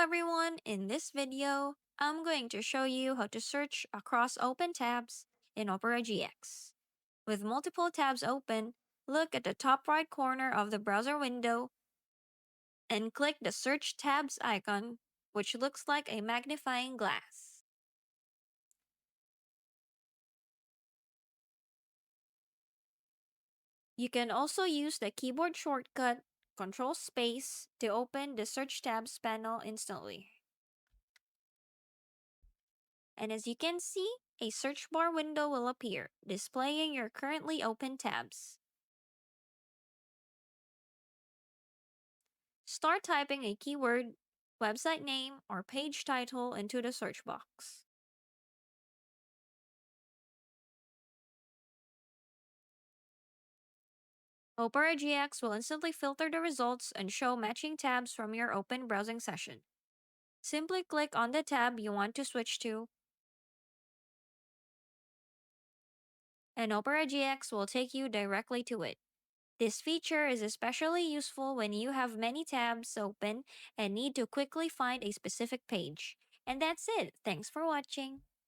everyone, in this video, I'm going to show you how to search across open tabs in Opera GX. With multiple tabs open, look at the top right corner of the browser window and click the Search Tabs icon, which looks like a magnifying glass. You can also use the keyboard shortcut Control Space to open the Search Tabs panel instantly. And as you can see, a search bar window will appear, displaying your currently open tabs. Start typing a keyword, website name, or page title into the search box. Opera GX will instantly filter the results and show matching tabs from your open browsing session. Simply click on the tab you want to switch to, and Opera GX will take you directly to it. This feature is especially useful when you have many tabs open and need to quickly find a specific page. And that's it. Thanks for watching.